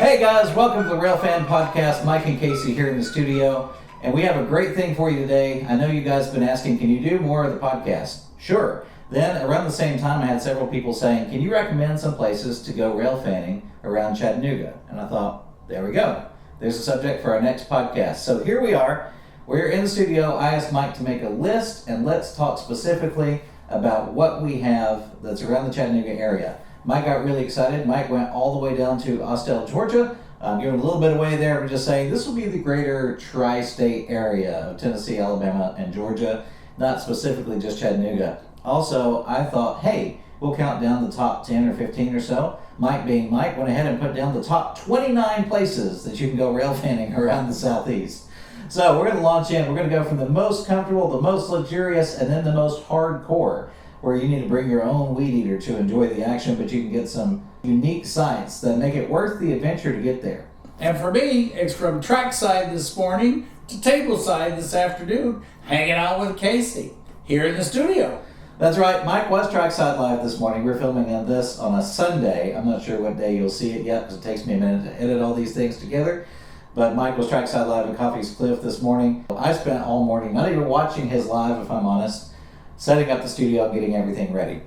Hey guys, welcome to the Railfan podcast. Mike and Casey here in the studio, and we have a great thing for you today. I know you guys have been asking, can you do more of the podcast? Sure. Then around the same time, I had several people saying, can you recommend some places to go railfanning around Chattanooga? And I thought, there we go. There's a subject for our next podcast. So here we are. We're in the studio. I asked Mike to make a list, and let's talk specifically about what we have that's around the Chattanooga area. Mike got really excited. Mike went all the way down to Austell, Georgia. Giving a little bit away there, but just saying this will be the greater tri-state area of Tennessee, Alabama, and Georgia, not specifically just Chattanooga. Also, I thought, hey, we'll count down the top 10 or 15 or so. Mike being Mike, went ahead and put down the top 29 places that you can go railfanning around the Southeast. So we're going to launch in. We're going to go from the most comfortable, the most luxurious, and then the most hardcore, where you need to bring your own weed eater to enjoy the action, but you can get some unique sights that make it worth the adventure to get there. And for me, it's from trackside this morning to tableside this afternoon, hanging out with Casey here in the studio. That's right. Mike was trackside live this morning. We're filming this on a Sunday. I'm not sure what day you'll see it yet because it takes me a minute to edit all these things together. But Mike was trackside live at Coffee's Cliff this morning. I spent all morning not even watching his live, if I'm honest, setting up the studio and getting everything ready.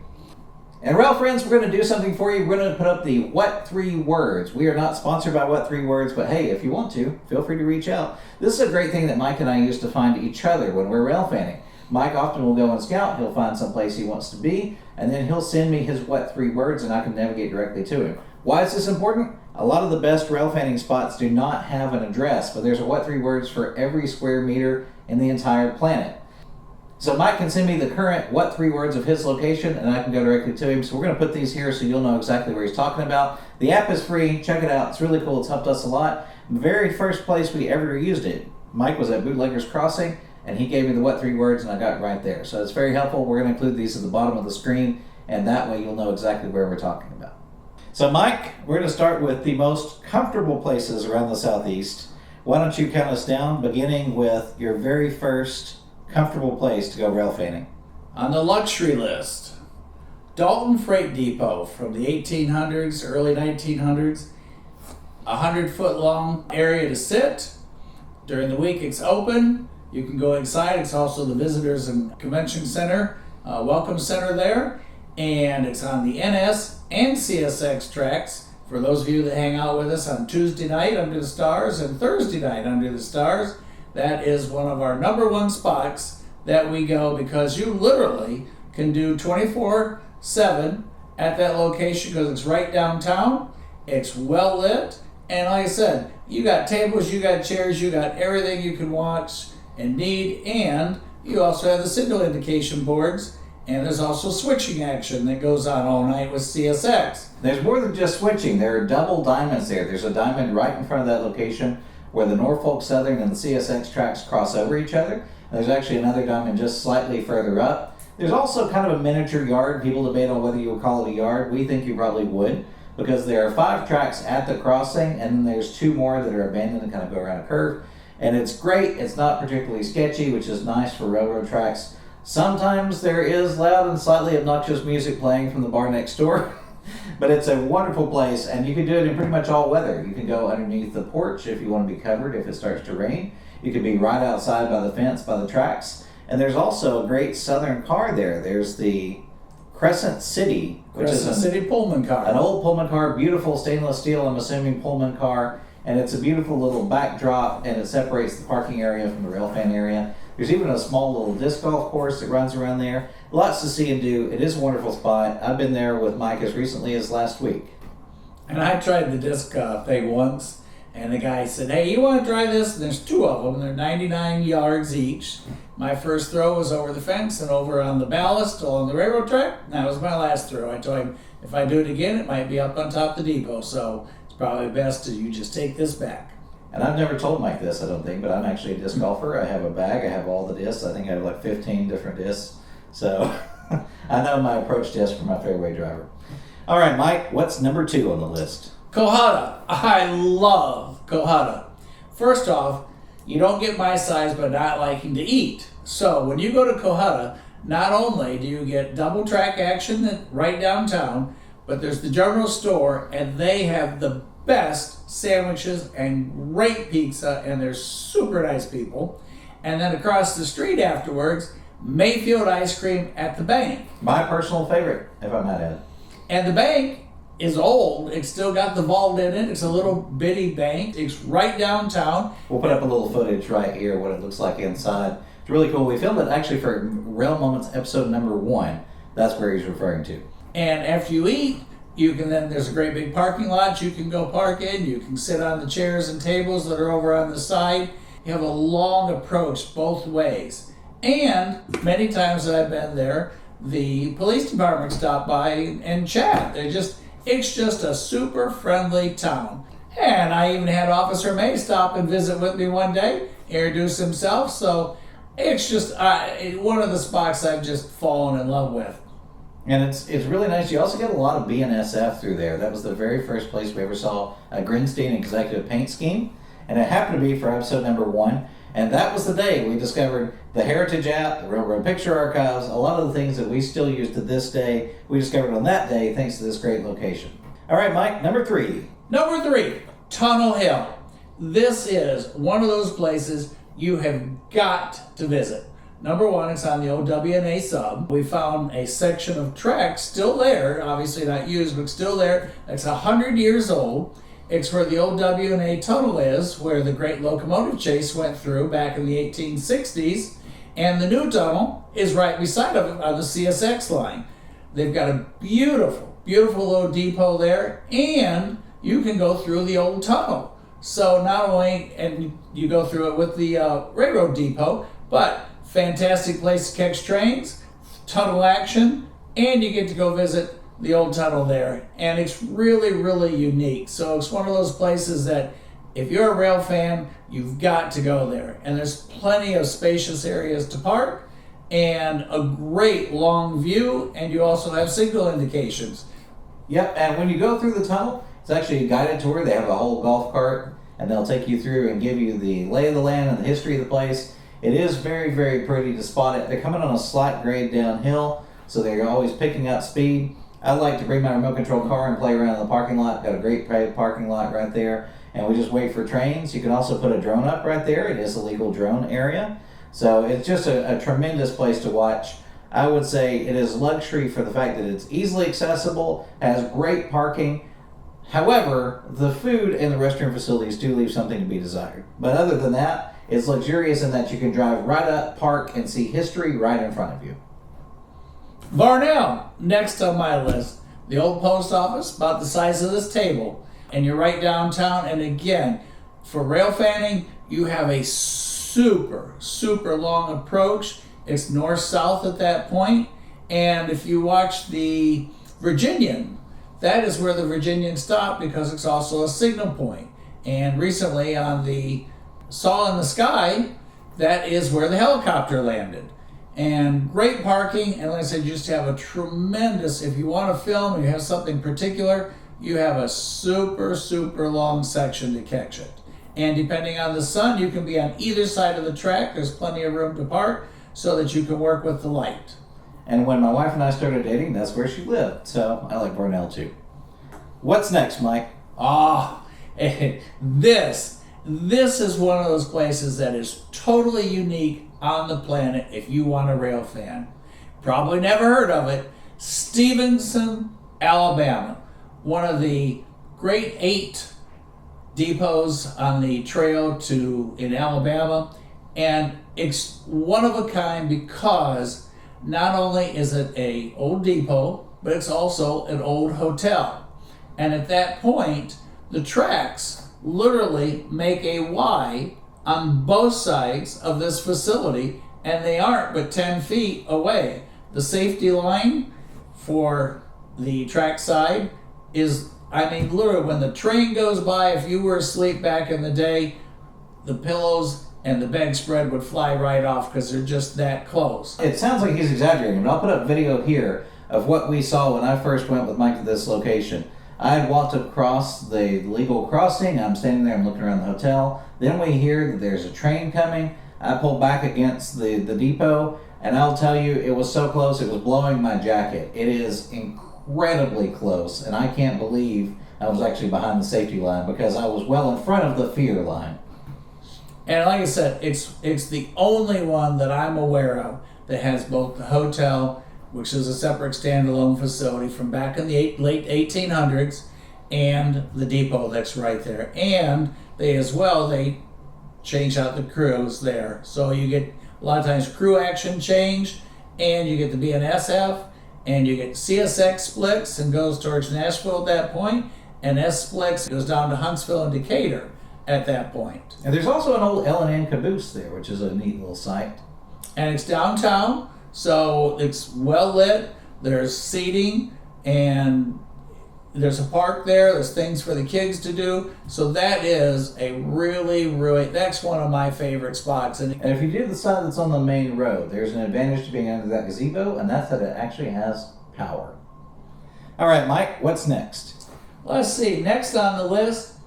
And Rail friends, we're going to do something for you. We're going to put up the What 3 Words. We are not sponsored by What 3 Words, but hey, if you want to, feel free to reach out. This is a great thing that Mike and I use to find each other when we're rail fanning. Mike often will go and scout. He'll find some place he wants to be, and then he'll send me his What 3 Words, and I can navigate directly to him. Why is this important? A lot of the best rail fanning spots do not have an address, but there's a What 3 Words for every square meter in the entire planet. So Mike can send me the current What 3 Words of his location, and I can go directly to him. So we're going to put these here so you'll know exactly where he's talking about. The app is free. Check it out. It's really cool. It's helped us a lot. The very first place we ever used it, Mike was at Bootlegger's Crossing, and he gave me the What 3 Words, and I got it right there. So it's very helpful. We're going to include these at the bottom of the screen, and that way you'll know exactly where we're talking about. So Mike, we're going to start with the most comfortable places around the Southeast. Why don't you count us down, beginning with your very first comfortable place to go railfanning? On the luxury list, Dalton Freight Depot from the 1800s, early 1900s. 100-foot long area to sit. During the week it's open. You can go inside. It's also the Visitors and Convention Center, Welcome Center there. And it's on the NS and CSX tracks. For those of you that hang out with us on Tuesday night under the stars and Thursday night under the stars, that is one of our number one spots that we go because you literally can do 24/7 at that location because it's right downtown. It's well lit. And like I said, you got tables, you got chairs, you got everything you can watch and need. And you also have the signal indication boards. And there's also switching action that goes on all night with CSX. There's more than just switching. There are double diamonds there. There's a diamond right in front of that location where the Norfolk Southern and the CSX tracks cross over each other. There's actually another diamond just slightly further up. There's also kind of a miniature yard. People debate on whether you would call it a yard. We think you probably would, because there are 5 tracks at the crossing, and then there's 2 more that are abandoned and kind of go around a curve. And it's great. It's not particularly sketchy, which is nice for railroad tracks. Sometimes there is loud and slightly obnoxious music playing from the bar next door, but it's a wonderful place, and you can do it in pretty much all weather. You can go underneath the porch if you want to be covered if it starts to rain. You can be right outside by the fence, by the tracks. And there's also a great Southern car there. There's the Crescent City, which is City Pullman car. An old Pullman car, beautiful stainless steel, I'm assuming, Pullman car. And it's a beautiful little backdrop, and it separates the parking area from the railfan area. There's even a small little disc golf course that runs around there. Lots to see and do. It is a wonderful spot. I've been there with Mike as recently as last week. And I tried the disc thing once, and the guy said, hey, you want to try this? And there's 2 of them. They're 99 yards each. My first throw was over the fence and over on the ballast along the railroad track. And that was my last throw. I told him, if I do it again, it might be up on top of the depot. So it's probably best to you just take this back. And I've never told Mike this, I don't think, but I'm actually a disc golfer. I have a bag. I have all the discs. I think I have like 15 different discs. So I know my approach disc for my fairway driver. All right, Mike, what's number 2 on the list? Cohata. I love Cohata. First off, you don't get my size by not liking to eat. So when you go to Cohata, not only do you get double track action right downtown, but there's the general store, and they have the best sandwiches, and great pizza, and they're super nice people. And then across the street afterwards, Mayfield ice cream at the bank. My personal favorite, if I might add. And the bank is old. It's still got the vault in it. It's a little bitty bank. It's right downtown. We'll put up a little footage right here, what it looks like inside. It's really cool. We filmed it actually for Rail Moments episode number 1. That's where he's referring to. And after you eat, you can then, there's a great big parking lot you can go park in. You can sit on the chairs and tables that are over on the side. You have a long approach both ways. And many times that I've been there, the police department stop by and chat. It's just a super friendly town. And I even had Officer May stop and visit with me one day, introduce himself. So it's just one of the spots I've just fallen in love with. And it's really nice. You also get a lot of BNSF through there. That was the very first place we ever saw a Grinstein executive paint scheme. And it happened to be for episode number 1. And that was the day we discovered the Heritage app, the Railroad Picture Archives, a lot of the things that we still use to this day, we discovered on that day thanks to this great location. All right, Mike, number 3. Number 3, Tunnel Hill. This is one of those places you have got to visit. Number 1, it's on the OWNA sub. We found a section of track still there, obviously not used, but still there. It's 100 years old. It's where the old WNA tunnel is, where the great locomotive chase went through back in the 1860s. And the new tunnel is right beside of it on the CSX line. They've got a beautiful, beautiful little depot there, and you can go through the old tunnel. So not only, and you go through it with the railroad depot, but fantastic place to catch trains, tunnel action, and you get to go visit the old tunnel there, and it's really, really unique. So it's one of those places that if you're a rail fan, you've got to go there. And there's plenty of spacious areas to park and a great long view, and you also have signal indications. Yep, and when you go through the tunnel, it's actually a guided tour. They have a whole golf cart, and they'll take you through and give you the lay of the land and the history of the place. It is very, very pretty to spot it. They're coming on a slight grade downhill, so they're always picking up speed. I like to bring my remote control car and play around in the parking lot. Got a great private parking lot right there. And we just wait for trains. You can also put a drone up right there. It is a legal drone area. So it's just a tremendous place to watch. I would say it is luxury for the fact that it's easily accessible, has great parking. However, the food and the restroom facilities do leave something to be desired. But other than that, it's luxurious in that you can drive right up, park, and see history right in front of you. Varnell, next on my list. The old post office, about the size of this table. And you're right downtown. And again, for Railfanning, you have a super, super long approach. It's north-south at that point. And if you watch the Virginian, that is where the Virginian stopped because it's also a signal point. And recently on the Saw in the Sky, that is where the helicopter landed. And great parking, and like I said, you just have a tremendous, if you want to film and you have something particular, you have a super, super long section to catch it. And depending on the sun, you can be on either side of the track. There's plenty of room to park so that you can work with the light. And when my wife and I started dating, that's where she lived. So I like Varnell too. What's next, Mike? This is one of those places that is totally unique on the planet if you want a rail fan. Probably never heard of it. Stevenson, Alabama. One of the great 8 depots on the trail in Alabama. And it's one of a kind because not only is it an old depot, but it's also an old hotel. And at that point, the tracks literally make a Y on both sides of this facility, and they aren't but 10 feet away. The safety line for the track side is, literally when the train goes by, if you were asleep back in the day, the pillows and the bedspread would fly right off because they're just that close. It sounds like he's exaggerating, but I'll put up video here of what we saw when I first went with Mike to this location. I had walked across the legal crossing. I'm standing there, I'm looking around the hotel. Then we hear that there's a train coming. I pull back against the depot, and I'll tell you, it was so close, it was blowing my jacket. It is incredibly close, and I can't believe I was actually behind the safety line because I was well in front of the fear line. And like I said, it's the only one that I'm aware of that has both the hotel, which is a separate standalone facility from back in the late 1800s, and the depot that's right there. And they change out the crews there. So you get a lot of times crew action change, and you get the BNSF, and you get CSX splits and goes towards Nashville at that point, and S splits goes down to Huntsville and Decatur at that point. And there's also an old L&N caboose there, which is a neat little site. And it's downtown, so it's well lit. There's seating, and there's a park there. There's things for the kids to do. So that is that's one of my favorite spots. And if you do the side that's on the main road, there's an advantage to being under that gazebo, and that's that it actually has power. All right, Mike, what's next? Let's see, next on the list,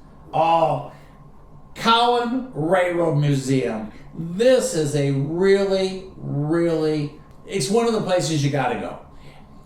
Cowan Railroad Museum. This is a it's one of the places you gotta go.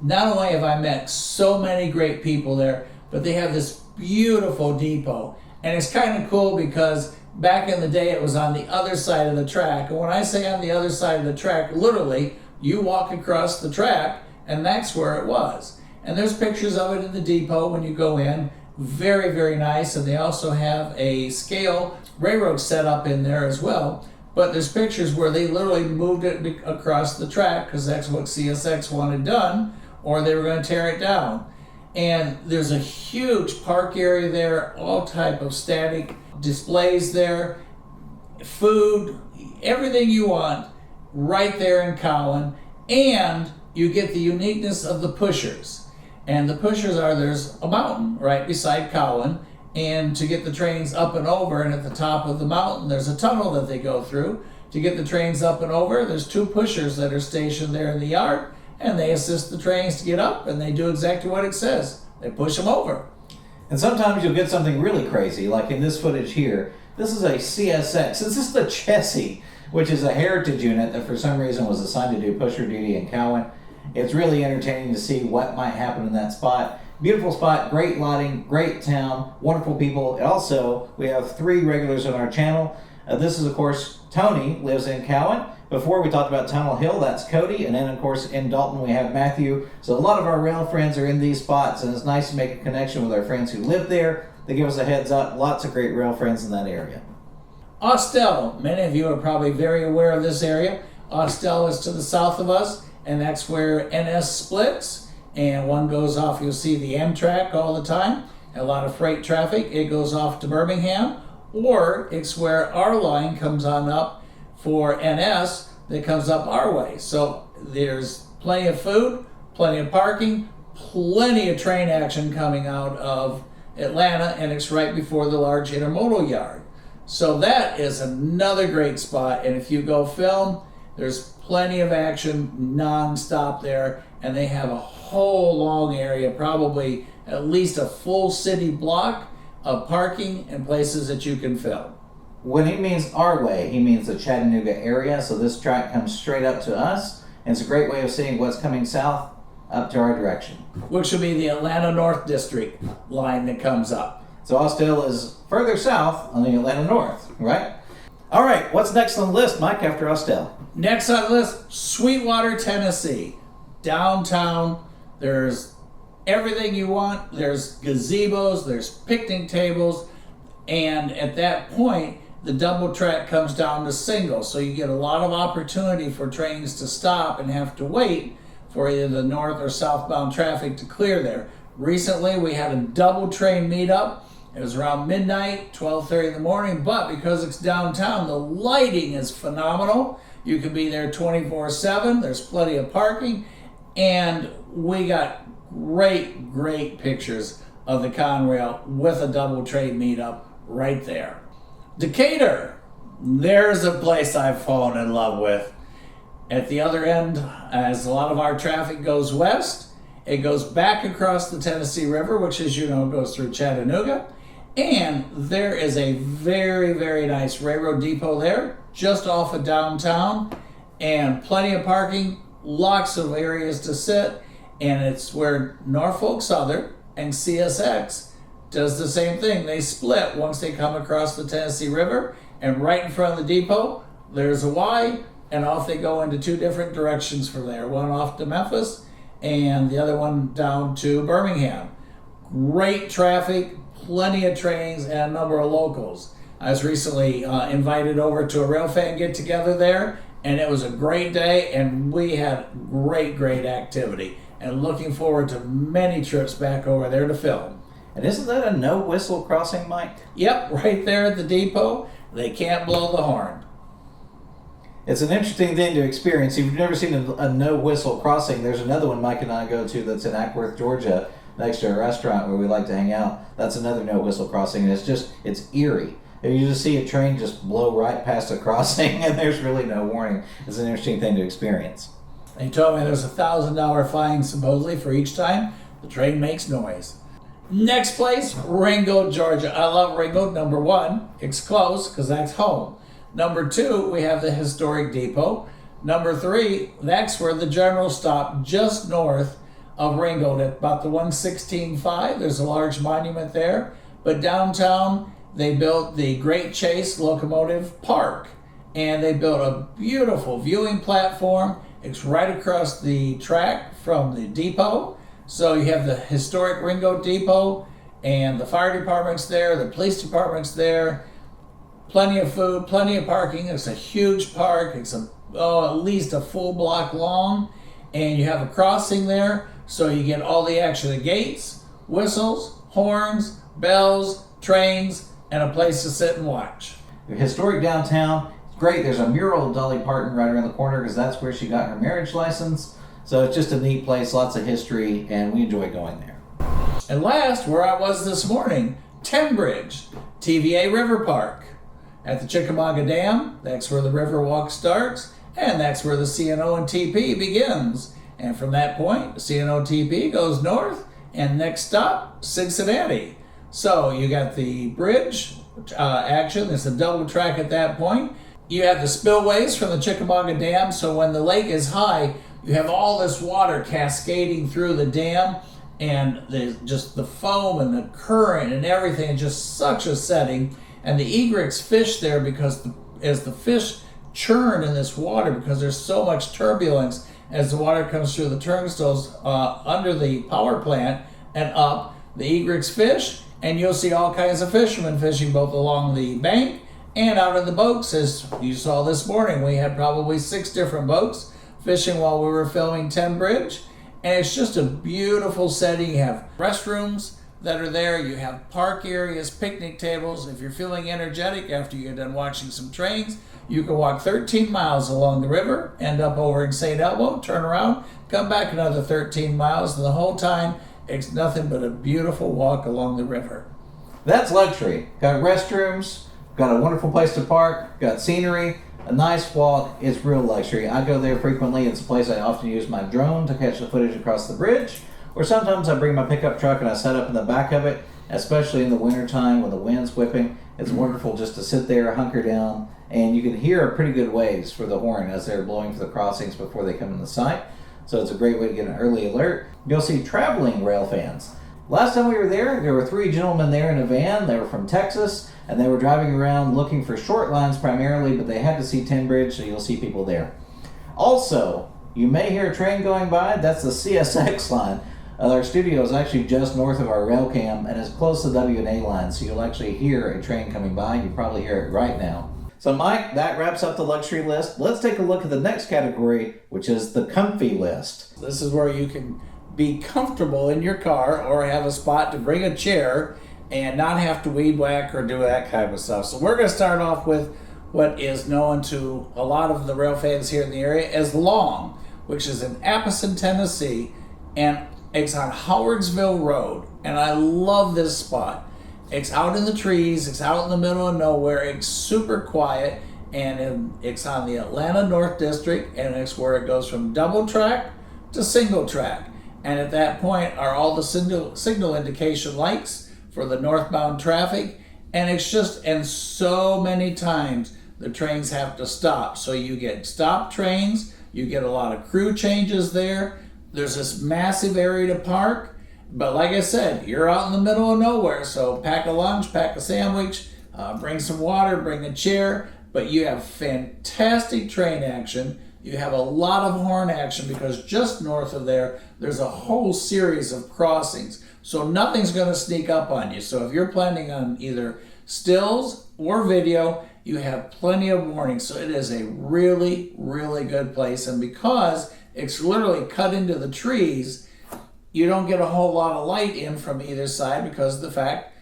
Not only have I met so many great people there, but they have this beautiful depot. And it's kind of cool because back in the day it was on the other side of the track. And when I say on the other side of the track, literally, you walk across the track and that's where it was. And there's pictures of it in the depot when you go in. Very, very nice. And they also have a scale railroad set up in there as well. But there's pictures where they literally moved it across the track because that's what CSX wanted done, or they were going to tear it down. And there's a huge park area there, all type of static displays there, food, everything you want right there in Cowan. And you get the uniqueness of the pushers. And the pushers there's a mountain right beside Cowan, and to get the trains up and over, and at the top of the mountain there's a tunnel that they go through. To get the trains up and over, there's two pushers that are stationed there in the yard, and they assist the trains to get up, and they do exactly what it says. They push them over. And sometimes you'll get something really crazy, like in this footage here. This is a CSX. This is the Chessie, which is a heritage unit that for some reason was assigned to do pusher duty in Cowan. It's really entertaining to see what might happen in that spot. Beautiful spot, great lighting, great town, wonderful people. Also, we have 3 regulars on our channel. This is, of course, Tony, lives in Cowan. Before we talked about Tunnel Hill, that's Cody. And then, of course, in Dalton, we have Matthew. So a lot of our rail friends are in these spots, and it's nice to make a connection with our friends who live there. They give us a heads up. Lots of great rail friends in that area. Austell, many of you are probably very aware of this area. Austell is to the south of us, and that's where NS splits. And one goes off, you'll see the Amtrak all the time, a lot of freight traffic. It goes off to Birmingham, or it's where our line comes on up for NS that comes up our way. So there's plenty of food, plenty of parking, plenty of train action coming out of Atlanta, and it's right before the large intermodal yard. So that is another great spot, and if you go film, there's plenty of action non-stop there, and they have a whole long area, probably at least a full city block of parking and places that you can film. When he means our way, he means the Chattanooga area, so this track comes straight up to us, and it's a great way of seeing what's coming south up to our direction. Which will be the Atlanta North District line that comes up. So Austell is further south on the Atlanta North, right? All right, what's next on the list, Mike, after Austell? Next on the list, Sweetwater, Tennessee. Downtown, there's everything you want. There's gazebos, there's picnic tables, and at that point, the double track comes down to single. So you get a lot of opportunity for trains to stop and have to wait for either the north or southbound traffic to clear there. Recently, we had a double train meetup. It was around midnight, 12:30 in the morning, but because it's downtown, the lighting is phenomenal. You can be there 24/7. There's plenty of parking, and we got great pictures of the Conrail with a double train meetup right there. Decatur, there's a place I've fallen in love with. At the other end, as a lot of our traffic goes west, it goes back across the Tennessee River, which, as you know, goes through Chattanooga. And there is a very nice railroad depot there, just off of downtown, and plenty of parking, lots of areas to sit, and it's where Norfolk Southern and CSX does the same thing. They split once they come across the Tennessee River, and right in front of the depot, there's a Y, and off they go into two different directions from there. One off to Memphis, and the other one down to Birmingham. Great traffic, plenty of trains, and a number of locals. I was recently invited over to a Railfan get-together there, and it was a great day, and we had great activity. And looking forward to many trips back over there to film. And isn't that a no-whistle crossing, Mike? Yep, right there at the depot. They can't blow the horn. It's an interesting thing to experience. If you've never seen a no-whistle crossing, there's another one Mike and I go to that's in Ackworth, Georgia, next to a restaurant where we like to hang out. That's another no-whistle crossing, and it's eerie. You just see a train just blow right past a crossing, and there's really no warning. It's an interesting thing to experience. They told me there's a $1,000 fine supposedly for each time the train makes noise. Next place, Ringgold, Georgia. I love Ringgold. Number one, it's close because that's home. Number two, we have the historic depot. Number three, that's where the general stopped just north of Ringgold at about the 116.5. There's a large monument there. But downtown, they built the Great Chase Locomotive Park. And they built a beautiful viewing platform. It's right across the track from the depot. So you have the historic Ringgold Depot, and the fire department's there, the police department's there. Plenty of food, plenty of parking. It's a huge park. It's at least a full block long. And you have a crossing there, so you get all the action at gates, whistles, horns, bells, trains, and a place to sit and watch. Your historic downtown, it's great. There's a mural of Dolly Parton right around the corner because that's where she got her marriage license. So it's just a neat place, lots of history, and we enjoy going there. And last, where I was this morning, Tembridge, TVA River Park. At the Chickamauga Dam, that's where the river walk starts, and that's where the CNO and TP begins. And from that point, the CNO TP goes north, and next stop, Cincinnati. So you got the bridge action. There's a double track at that point. You have the spillways from the Chickamauga Dam, so when the lake is high, you have all this water cascading through the dam, and just the foam and the current and everything, just such a setting. And the egrets fish there because as the fish churn in this water, because there's so much turbulence as the water comes through the turnstiles under the power plant and up, the egrets fish, and you'll see all kinds of fishermen fishing both along the bank and out in the boats. As you saw this morning, we had probably 6 different boats fishing while we were filming Tembridge, and it's just a beautiful setting. You have restrooms that are there, you have park areas, picnic tables. If you're feeling energetic after you're done watching some trains, you can walk 13 miles along the river, end up over in St. Elmo, turn around, come back another 13 miles, and the whole time it's nothing but a beautiful walk along the river. That's luxury. Got restrooms, got a wonderful place to park, got scenery, a nice walk. It's real luxury. I go there frequently. It's a place I often use my drone to catch the footage across the bridge, or sometimes I bring my pickup truck and I set up in the back of it, especially in the wintertime when the wind's whipping. It's wonderful just to sit there, hunker down, and you can hear a pretty good ways for the horn as they're blowing for the crossings before they come in the sight. So it's a great way to get an early alert. You'll see traveling rail fans. Last time we were there were 3 gentlemen there in a van. They were from Texas, and they were driving around looking for short lines primarily, but they had to see Tembridge, so you'll see people there. Also, you may hear a train going by. That's the CSX line. Our studio is actually just north of our rail cam, and it's close to the W&A line, so you'll actually hear a train coming by. You probably hear it right now. So Mike, that wraps up the luxury list. Let's take a look at the next category, which is the comfy list. This is where you can be comfortable in your car or have a spot to bring a chair and not have to weed whack or do that kind of stuff. So we're going to start off with what is known to a lot of the rail fans here in the area as Long, which is in Appleton, Tennessee, and it's on Howardsville Road. And I love this spot. It's out in the trees, it's out in the middle of nowhere, it's super quiet, and it's on the Atlanta North District, and it's where it goes from double track to single track. And at that point are all the signal indication lights for the northbound traffic, and it's just, and so many times the trains have to stop. So you get stop trains, you get a lot of crew changes there, there's this massive area to park, But like I said, you're out in the middle of nowhere, so pack a lunch, pack a sandwich, bring some water, bring a chair, but you have fantastic train action. You have a lot of horn action because just north of there, there's a whole series of crossings. So nothing's going to sneak up on you. So if you're planning on either stills or video, you have plenty of warning. So it is a really, really good place. And because it's literally cut into the trees, you don't get a whole lot of light in from either side because of the fact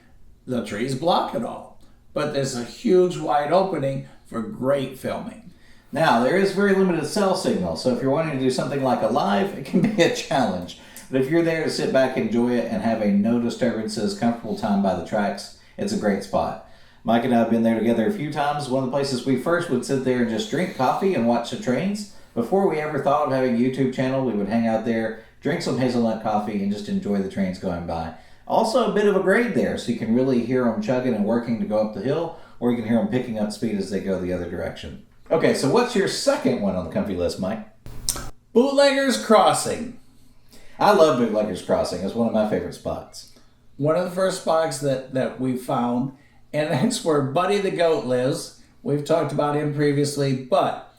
the trees block it all. But there's a huge wide opening for great filming. Now, there is very limited cell signal, so if you're wanting to do something like a live, it can be a challenge. But if you're there to sit back, enjoy it, and have a no disturbances, comfortable time by the tracks, it's a great spot. Mike and I have been there together a few times. One of the places we first would sit there and just drink coffee and watch the trains. Before we ever thought of having a YouTube channel, we would hang out there, drink some hazelnut coffee, and just enjoy the trains going by. Also a bit of a grade there, so you can really hear them chugging and working to go up the hill, or you can hear them picking up speed as they go the other direction. Okay, so what's your second one on the comfy list, Mike? Bootleggers Crossing. I love Weedwhacker's Crossing. It's one of my favorite spots. One of the first spots that we found, and that's where Buddy the Goat lives. We've talked about him previously, but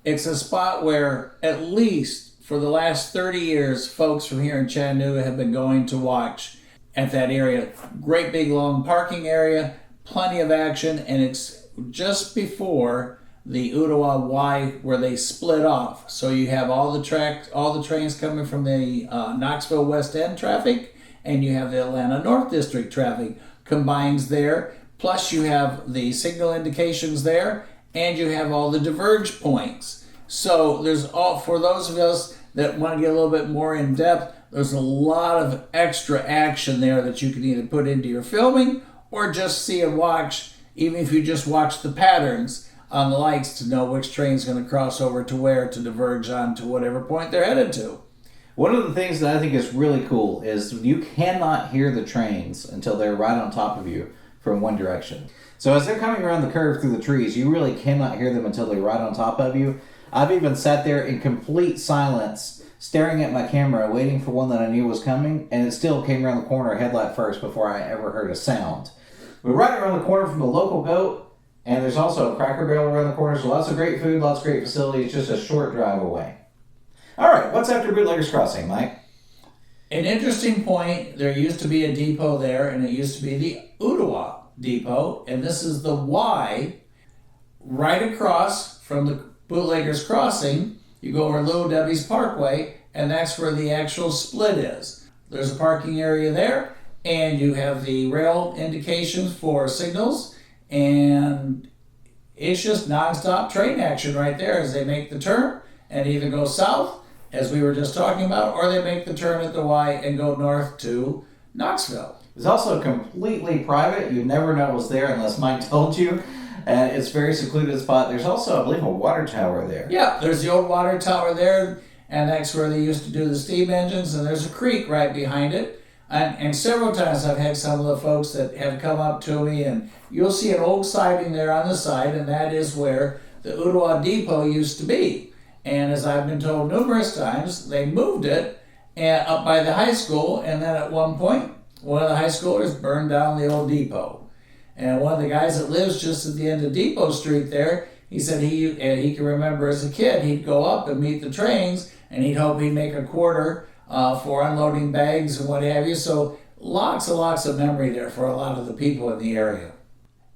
it's a spot where at least for the last 30 years, folks from here in Chattanooga have been going to watch at that area. Great big long parking area, plenty of action, and it's just before the Ottawa Y where they split off. So you have all the trains coming from the Knoxville West End traffic, and you have the Atlanta North District traffic combines there. Plus you have the signal indications there, and you have all the diverge points. So there's all, for those of us that want to get a little bit more in depth, there's a lot of extra action there that you can either put into your filming or just see and watch, even if you just watch the patterns on the lights to know which train's going to cross over to where to diverge on to whatever point they're headed to. One of the things that I think is really cool is you cannot hear the trains until they're right on top of you from one direction. So as they're coming around the curve through the trees, you really cannot hear them until they're right on top of you. I've even sat there in complete silence, staring at my camera, waiting for one that I knew was coming, and it still came around the corner headlight first before I ever heard a sound. We're right around the corner from the local goat, and there's also a Cracker Barrel around the corner, so lots of great food, lots of great facilities, just a short drive away. All right, what's after Bootleggers Crossing, Mike? An interesting point, there used to be a depot there, and it used to be the Ottawa depot, and this is the Y right across from the Bootleggers Crossing. You go over Little Debbie's Parkway, and that's where the actual split is. There's a parking area there, and you have the rail indications for signals, and it's just nonstop train action right there as they make the turn and either go south, as we were just talking about, or they make the turn at the Y and go north to Knoxville. It's also completely private. You'd never know it was there unless Mike told you. And it's a very secluded spot. There's also, I believe, a water tower there. Yeah, there's the old water tower there, and that's where they used to do the steam engines, and there's a creek right behind it. And several times I've had some of the folks that have come up to me, and you'll see an old siding there on the side, and that is where the Ottawa Depot used to be. And as I've been told numerous times, they moved it up by the high school, and then at one point, one of the high schoolers burned down the old depot. And one of the guys that lives just at the end of Depot Street there, he said he can remember as a kid, he'd go up and meet the trains, and he'd hope he'd make a quarter for unloading bags and what have you. So lots and lots of memory there for a lot of the people in the area.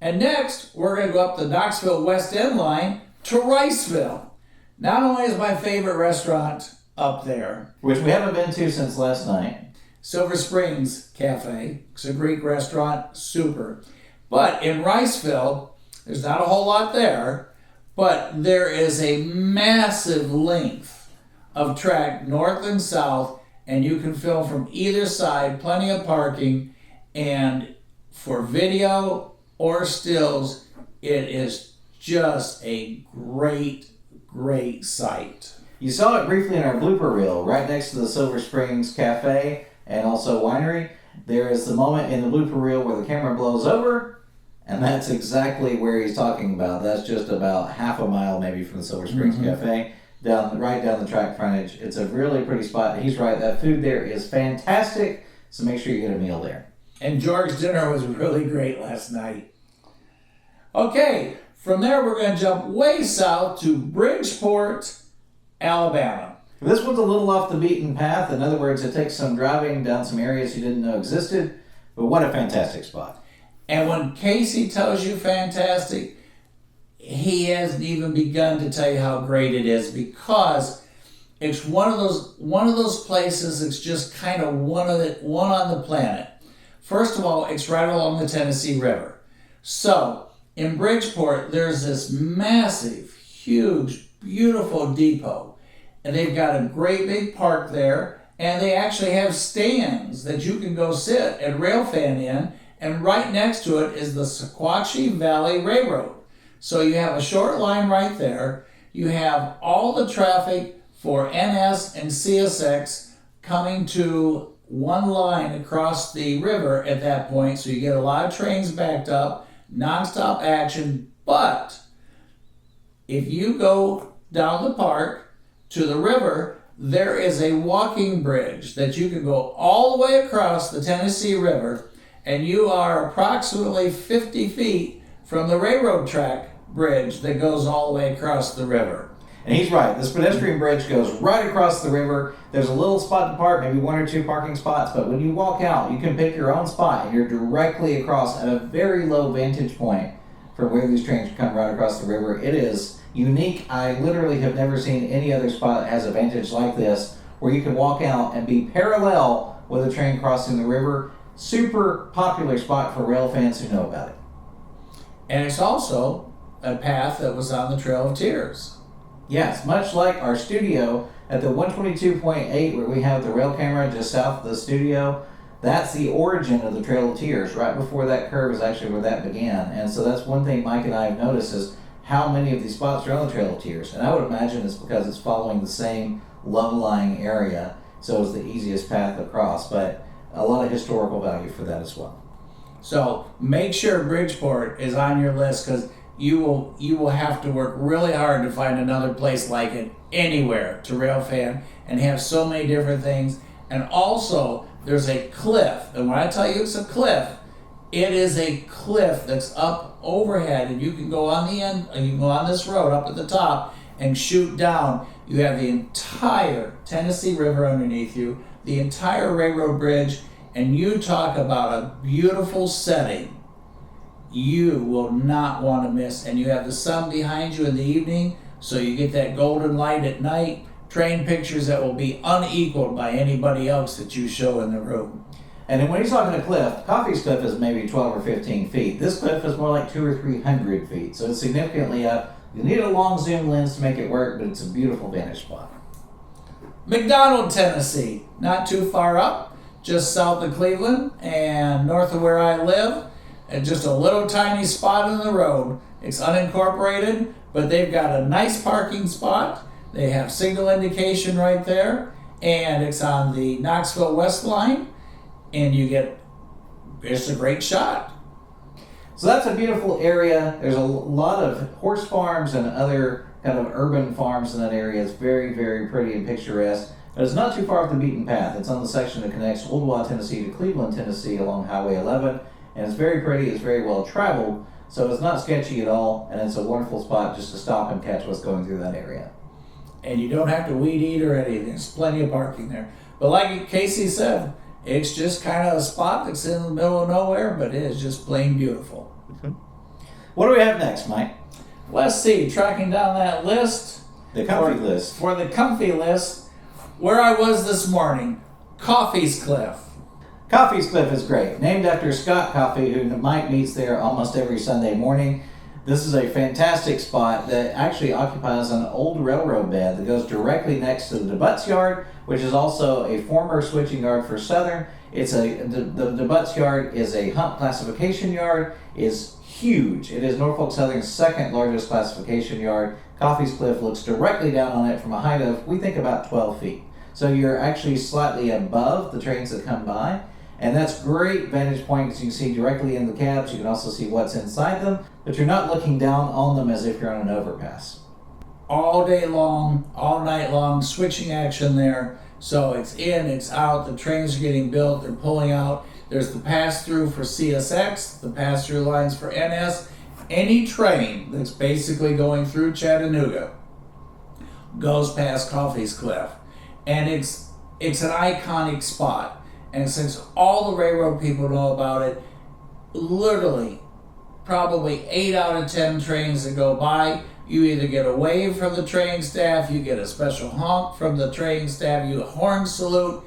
And next, we're going to go up the Knoxville West End line to Riceville. Not only is my favorite restaurant up there, which we haven't been to since last night, Silver Springs Cafe. It's a Greek restaurant, super. But in Riceville, there's not a whole lot there, but there is a massive length of track north and south, and you can film from either side, plenty of parking, and for video or stills, it is just a great sight. You saw it briefly in our blooper reel, right next to the Silver Springs Cafe and also winery. There is the moment in the blooper reel where the camera blows over, and that's exactly where he's talking about. That's just about half a mile maybe from the Silver Springs Cafe, right down the track frontage. It's a really pretty spot. He's right, that food there is fantastic. So make sure you get a meal there. And George's dinner was really great last night. Okay, from there we're going to jump way south to Bridgeport, Alabama. This one's a little off the beaten path. In other words, it takes some driving down some areas you didn't know existed. But what a fantastic spot. And when Casey tells you fantastic, he hasn't even begun to tell you how great it is, because it's one of those places that's just kind of one on the planet. First of all, it's right along the Tennessee River. So in Bridgeport, there's this massive, huge, beautiful depot. And they've got a great big park there. And they actually have stands that you can go sit at Railfan in. And right next to it is the Sequatchie Valley Railroad. So you have a short line right there. You have all the traffic for NS and CSX coming to one line across the river at that point. So you get a lot of trains backed up, nonstop action. But if you go down the park to the river, there is a walking bridge that you can go all the way across the Tennessee River, and you are approximately 50 feet from the railroad track bridge that goes all the way across the river. And he's right. This pedestrian bridge goes right across the river. There's a little spot to park, maybe one or two parking spots, but when you walk out, you can pick your own spot, and you're directly across at a very low vantage point from where these trains come right across the river. It is unique. I literally have never seen any other spot that has a vantage like this, where you can walk out and be parallel with a train crossing the river. Super popular spot for rail fans who know about it. And it's also a path that was on the Trail of Tears. Yes, much like our studio at the 122.8, where we have the rail camera just south of the studio. That's the origin of the Trail of Tears. Right before that curve is actually where that began. And so that's one thing Mike and I have noticed is how many of these spots are on the Trail of Tears. And I would imagine it's because it's following the same low-lying area, so it's the easiest path across. But a lot of historical value for that as well. So make sure Bridgeport is on your list, because you will have to work really hard to find another place like it anywhere to railfan, and have so many different things. And also there's a cliff, and when I tell you it's a cliff, it is a cliff that's up overhead, and you can go on the end, and you can go on this road up at the top and shoot down. You have the entire Tennessee River underneath you, the entire railroad bridge, and you talk about a beautiful setting you will not want to miss. And you have the sun behind you in the evening, so you get that golden light at night. Train pictures that will be unequaled by anybody else that you show in the room. And then when he's talking a cliff, Coffee's cliff is maybe 12 or 15 feet. This cliff is more like 200 or 300 feet, so it's significantly up. You need a long zoom lens to make it work, but it's a beautiful vantage spot. McDonald, Tennessee, not too far up, just south of Cleveland and north of where I live, and just a little tiny spot in the road. It's unincorporated, but they've got a nice parking spot. They have signal indication right there, and it's on the Knoxville West line, and it's a great shot. So that's a beautiful area. There's a lot of horse farms and other kind of urban farms in that area. It's very, very pretty and picturesque. But it's not too far off the beaten path. It's on the section that connects Oldwa, Tennessee to Cleveland, Tennessee along Highway 11. And it's very pretty. It's very well traveled. So it's not sketchy at all. And it's a wonderful spot just to stop and catch what's going through that area. And you don't have to weed eat or anything. There's plenty of parking there. But like Casey said, it's just kind of a spot that's in the middle of nowhere, but it is just plain beautiful. What do we have next, Mike? Let's see, tracking down that list. The comfy list. For the comfy list, where I was this morning, Coffee's Cliff. Coffee's Cliff is great. Named after Scott Coffee, who Mike meets there almost every Sunday morning. This is a fantastic spot that actually occupies an old railroad bed that goes directly next to the Butts Yard, which is also a former switching yard for Southern. The Butts Yard is a hump classification yard. It's huge. It is Norfolk Southern's second largest classification yard. Coffee's Cliff looks directly down on it from a height of, we think, about 12 feet. So you're actually slightly above the trains that come by. And that's great vantage point because you can see directly in the cabs. You can also see what's inside them, but you're not looking down on them as if you're on an overpass. All day long, all night long, switching action there. So it's in, it's out, the trains are getting built, they're pulling out. There's the pass-through for CSX, the pass-through lines for NS. Any train that's basically going through Chattanooga goes past Coffey's Cliff. And it's an iconic spot. And since all the railroad people know about it, literally probably 8 out of 10 trains that go by, you either get a wave from the train staff, you get a special honk from the train staff, you horn salute.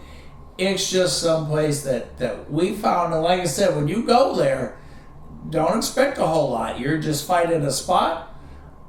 It's just someplace that we found, and like I said, when you go there, don't expect a whole lot. You're just finding a spot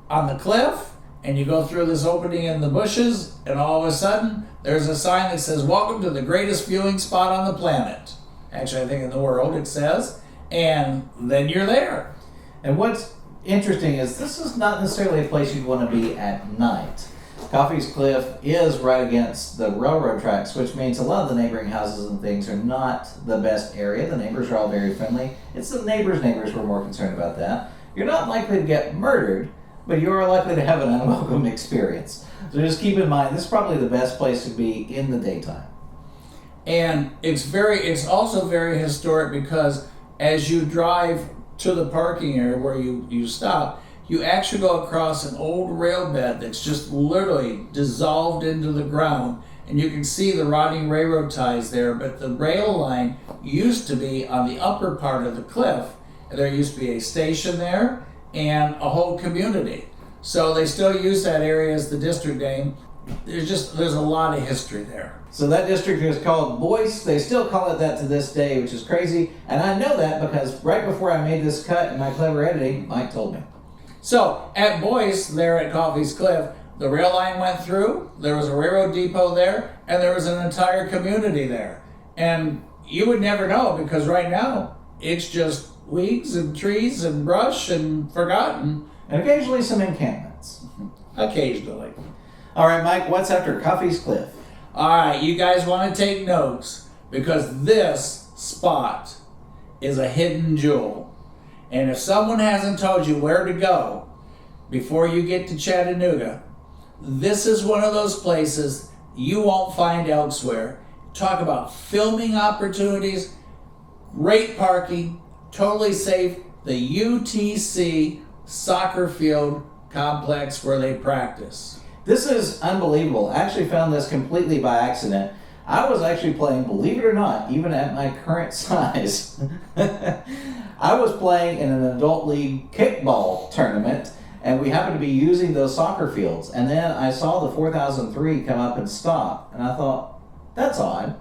on the cliff, and you go through this opening in the bushes, and all of a sudden, there's a sign that says, "Welcome to the greatest viewing spot on the planet." Actually, I think in the world it says, and then you're there. And what's interesting is this is not necessarily a place you'd want to be at night. Coffey's Cliff is right against the railroad tracks, which means a lot of the neighboring houses and things are not the best area. The neighbors are all very friendly. It's the neighbors who are more concerned about that. You're not likely to get murdered, but you are likely to have an unwelcome experience. So just keep in mind, this is probably the best place to be in the daytime. And it's also very historic because as you drive to the parking area where you stop, you actually go across an old rail bed that's just literally dissolved into the ground, and you can see the rotting railroad ties there, but the rail line used to be on the upper part of the cliff. There used to be a station there and a whole community. So they still use that area as the district name. There's a lot of history there. So that district is called Boyce. They still call it that to this day, which is crazy. And I know that because right before I made this cut in my clever editing, Mike told me. So at Boyce, there at Coffey's Cliff, the rail line went through, there was a railroad depot there, and there was an entire community there. And you would never know because right now, it's just weeds and trees and brush and forgotten. And occasionally some encampments. Occasionally. All right, Mike, what's after Coffey's Cliff? All right, you guys want to take notes because this spot is a hidden jewel. And if someone hasn't told you where to go before you get to Chattanooga, this is one of those places you won't find elsewhere. Talk about filming opportunities, great parking, totally safe, the UTC soccer field complex where they practice. This is unbelievable. I actually found this completely by accident. I was actually playing, believe it or not, even at my current size, I was playing in an adult league kickball tournament, and we happened to be using those soccer fields. And then I saw the 4003 come up and stop, and I thought, that's odd.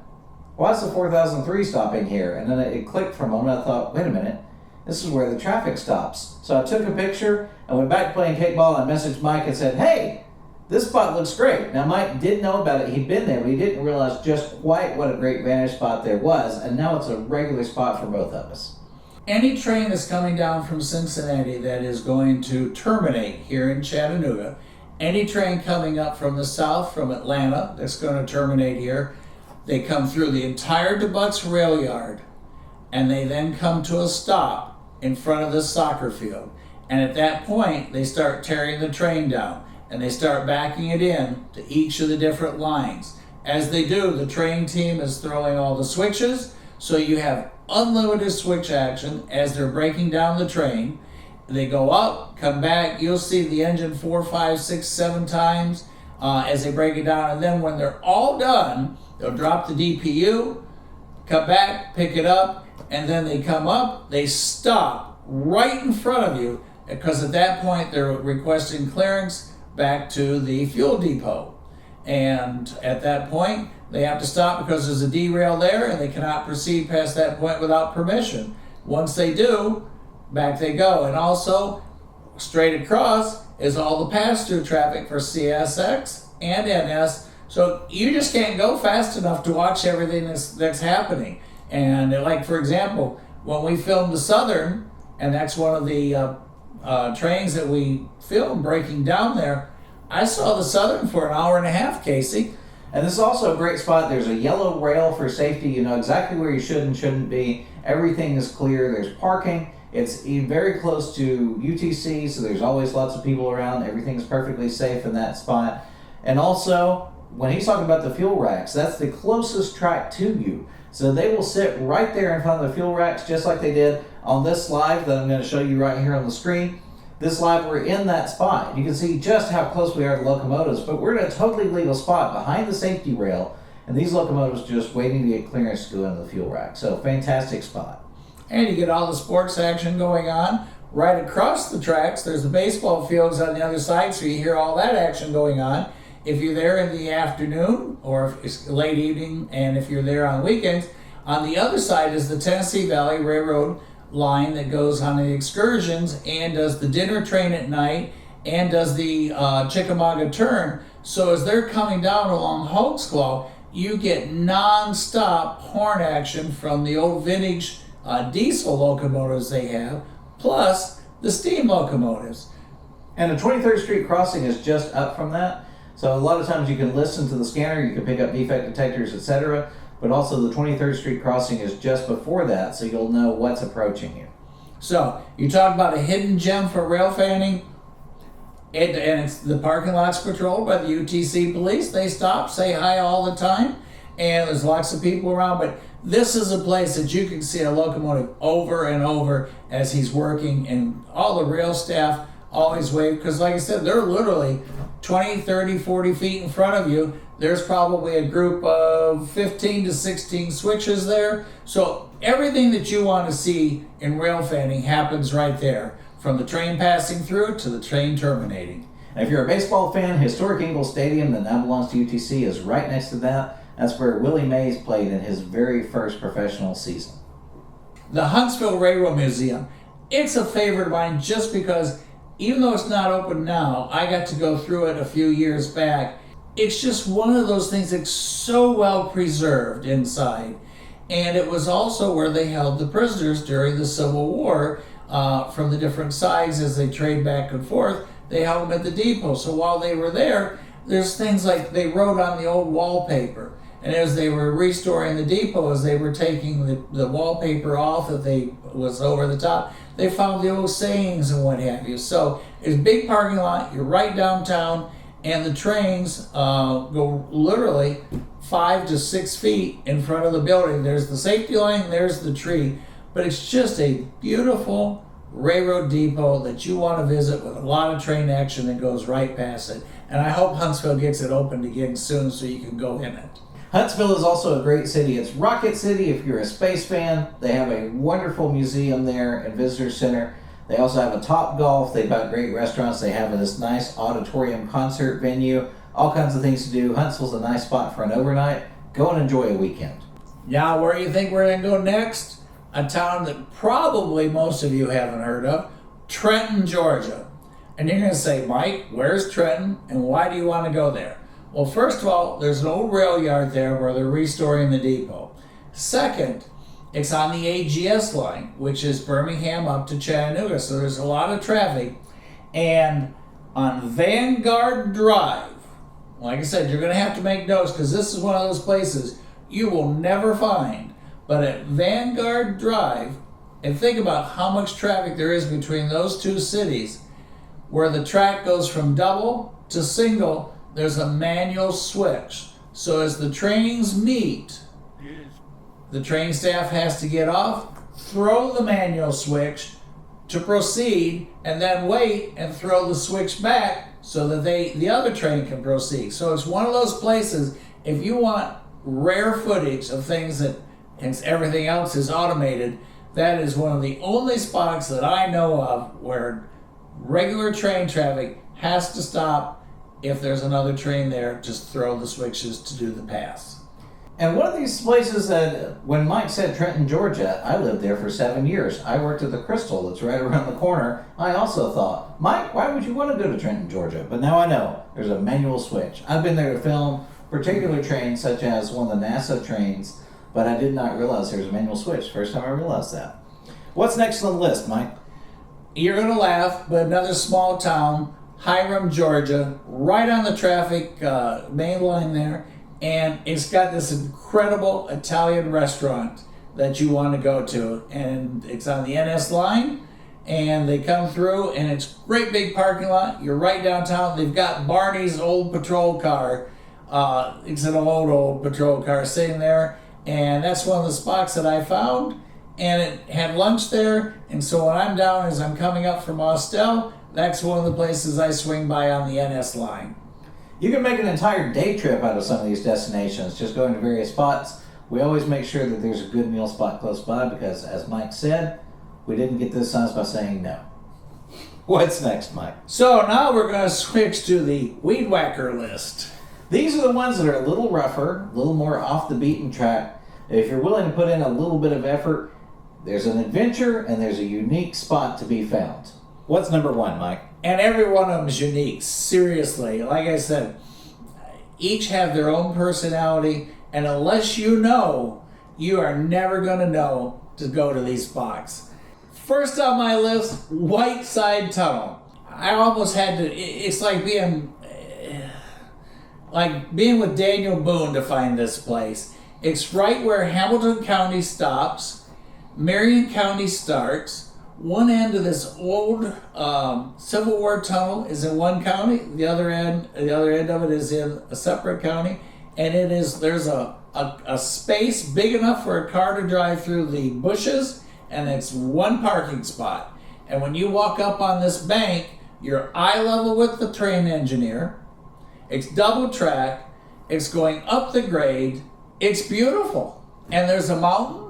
Why is the 4003 stopping here? And then it clicked for a moment. I thought, wait a minute, this is where the traffic stops. So I took a picture and went back to playing kickball, and I messaged Mike and said, hey, this spot looks great. Now, Mike did know about it. He'd been there, but he didn't realize just quite what a great vantage spot there was. And now it's a regular spot for both of us. Any train that's coming down from Cincinnati that is going to terminate here in Chattanooga, any train coming up from the south, from Atlanta, that's going to terminate here, they come through the entire DeBuck's rail yard, and they then come to a stop in front of the soccer field. And at that point, they start tearing the train down, and they start backing it in to each of the different lines. As they do, the train team is throwing all the switches, so you have unlimited switch action as they're breaking down the train. They go up, come back, you'll see the engine 4, 5, 6, 7 times as they break it down, and then when they're all done, they'll drop the DPU, come back, pick it up, and then they come up, they stop right in front of you, because at that point they're requesting clearance back to the fuel depot. And at that point, they have to stop because there's a derail there and they cannot proceed past that point without permission. Once they do, back they go. And also, straight across is all the pass-through traffic for CSX and NS. So you just can't go fast enough to watch everything that's happening. And like, for example, when we filmed the Southern, and that's one of the trains that we filmed breaking down there, I saw the Southern for an hour and a half, Casey. And this is also a great spot. There's a yellow rail for safety. You know exactly where you should and shouldn't be. Everything is clear. There's parking. It's very close to UTC, so there's always lots of people around. Everything's perfectly safe in that spot. And also, when he's talking about the fuel racks, that's the closest track to you. So they will sit right there in front of the fuel racks, just like they did on this slide that I'm going to show you right here on the screen. This slide, we're in that spot. You can see just how close we are to locomotives, but we're in a totally legal spot behind the safety rail, and these locomotives just waiting to get clearance to go into the fuel rack. So fantastic spot. And you get all the sports action going on. Right across the tracks, there's the baseball fields on the other side, so you hear all that action going on. If you're there in the afternoon, or if it's late evening, and if you're there on weekends, on the other side is the Tennessee Valley Railroad line that goes on the excursions and does the dinner train at night and does the Chickamauga turn. So as they're coming down along Hoaxclaw, you get non-stop horn action from the old vintage diesel locomotives they have, plus the steam locomotives. And the 23rd Street crossing is just up from that. So a lot of times you can listen to the scanner, you can pick up defect detectors, etc. But also the 23rd Street crossing is just before that, so you'll know what's approaching you. So you talk about a hidden gem for Railfanning, and it's the parking lot's patrolled by the UTC police. They stop, say hi all the time, and there's lots of people around. But this is a place that you can see a locomotive over and over as he's working, and all the rail staff always wave, because like I said, they're literally 20, 30, 40 feet in front of you. There's probably a group of 15 to 16 switches there. So everything that you want to see in Railfanning happens right there, from the train passing through to the train terminating. And if you're a baseball fan, historic Ingalls Stadium that now belongs to UTC is right next to that. That's where Willie Mays played in his very first professional season. The Huntsville Railroad Museum, it's a favorite of mine just because even though it's not open now, I got to go through it a few years back. It's just one of those things that's so well preserved inside. And it was also where they held the prisoners during the Civil War from the different sides as they trade back and forth. They held them at the depot. So while they were there, there's things like they wrote on the old wallpaper. And as they were restoring the depot, as they were taking the wallpaper off that was over the top, they found the old sayings and what have you. So it's a big parking lot. You're right downtown. And the trains go literally 5 to 6 feet in front of the building. There's the safety line, there's the tree. But it's just a beautiful railroad depot that you want to visit with a lot of train action that goes right past it. And I hope Huntsville gets it opened again soon so you can go in it. Huntsville is also a great city. It's Rocket City if you're a space fan. They have a wonderful museum there and visitor center. They also have a Top Golf. They've got great restaurants. They have this nice auditorium concert venue. All kinds of things to do. Huntsville's a nice spot for an overnight. Go and enjoy a weekend. Now, where do you think we're going to go next? A town that probably most of you haven't heard of, Trenton, Georgia. And you're going to say, Mike, where's Trenton and why do you want to go there? Well, first of all, there's an old rail yard there where they're restoring the depot. Second, it's on the AGS line, which is Birmingham up to Chattanooga, so there's a lot of traffic. And on Vanguard Drive, like I said, you're going to have to make notes because this is one of those places you will never find. But at Vanguard Drive, and think about how much traffic there is between those two cities, where the track goes from double to single, there's a manual switch. So as the trains meet, the train staff has to get off, throw the manual switch to proceed, and then wait and throw the switch back so that the other train can proceed. So it's one of those places, if you want rare footage of things that, and everything else is automated, that is one of the only spots that I know of where regular train traffic has to stop. If there's another train there, just throw the switches to do the pass. And one of these places that, when Mike said Trenton, Georgia, I lived there for 7 years. I worked at the Crystal that's right around the corner. I also thought, Mike, why would you want to go to Trenton, Georgia? But now I know there's a manual switch. I've been there to film particular trains, such as one of the NASA trains, but I did not realize there's a manual switch. First time I realized that. What's next on the list, Mike? You're going to laugh, but another small town, Hiram, Georgia, right on the traffic main line there. And it's got this incredible Italian restaurant that you want to go to. And it's on the NS line. And they come through, and it's a great big parking lot. You're right downtown. They've got Barney's old patrol car It's an old patrol car sitting there, and that's one of the spots that I found. And it had lunch there, and so when I'm down as I'm coming up from Austell, that's one of the places I swing by on the NS line. You can make an entire day trip out of some of these destinations, just going to various spots. We always make sure that there's a good meal spot close by because, as Mike said, we didn't get this size by saying no. What's next, Mike? So now we're going to switch to the Weedwhacker list. These are the ones that are a little rougher, a little more off the beaten track. If you're willing to put in a little bit of effort, there's an adventure and there's a unique spot to be found. What's number one, Mike? And every one of them is unique, seriously. Like I said, each have their own personality, and unless you know, you are never going to know to go to these spots. First on my list, Whiteside Tunnel. I almost had to, it's like being with Daniel Boone to find this place. It's right where Hamilton County stops, Marion County starts. One end of this old Civil War tunnel is in one county. The other end of it is in a separate county, and there's a space big enough for a car to drive through the bushes, and it's one parking spot. And when you walk up on this bank, you're eye level with the train engineer. It's double track. It's going up the grade. It's beautiful, and there's a mountain.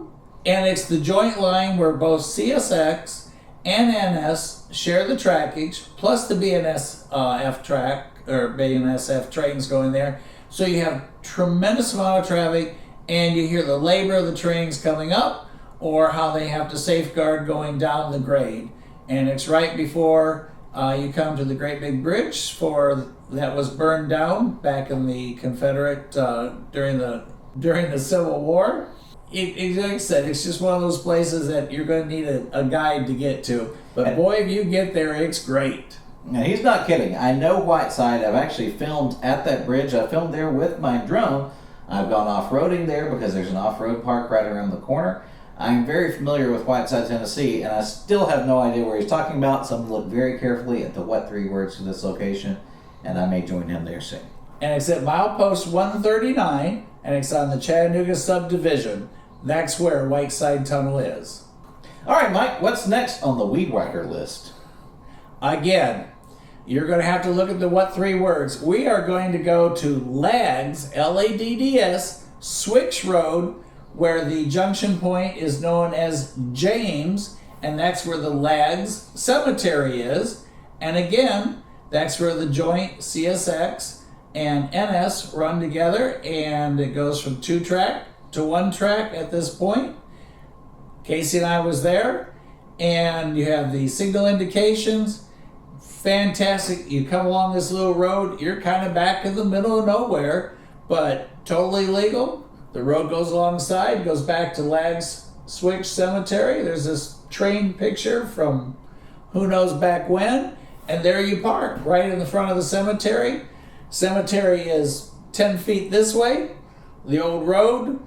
And it's the joint line where both CSX and NS share the trackage, plus the BNSF track, or BNSF trains going there. So you have tremendous amount of traffic, and you hear the labor of the trains coming up, or how they have to safeguard going down the grade. And it's right before you come to the great big bridge that was burned down back in the Confederate, during the Civil War. Like I said, it's just one of those places that you're going to need a guide to get to. But boy, if you get there, it's great. Now, he's not kidding. I know Whiteside. I've actually filmed at that bridge. I filmed there with my drone. I've gone off-roading there because there's an off-road park right around the corner. I'm very familiar with Whiteside, Tennessee, and I still have no idea where he's talking about, so I'm going to look very carefully at the what three words for this location, and I may join him there soon. And it's at milepost 139, and it's on the Chattanooga subdivision. That's where Whiteside Tunnel is. All right, Mike, what's next on the Weedwhacker list? Again, you're going to have to look at the what three words. We are going to go to Ladds, L-A-D-D-S, Switch Road, where the junction point is known as James, and that's where the Ladds Cemetery is. And again, that's where the joint CSX and NS run together, and it goes from 2-track to 1-track at this point. Casey and I was there, and you have the signal indications. Fantastic. You come along this little road, you're kind of back in the middle of nowhere, but totally legal. The road goes alongside, goes back to Ladds Switch Cemetery. There's this train picture from who knows back when, and there you park right in the front of the cemetery. Cemetery is 10 feet this way. The old road,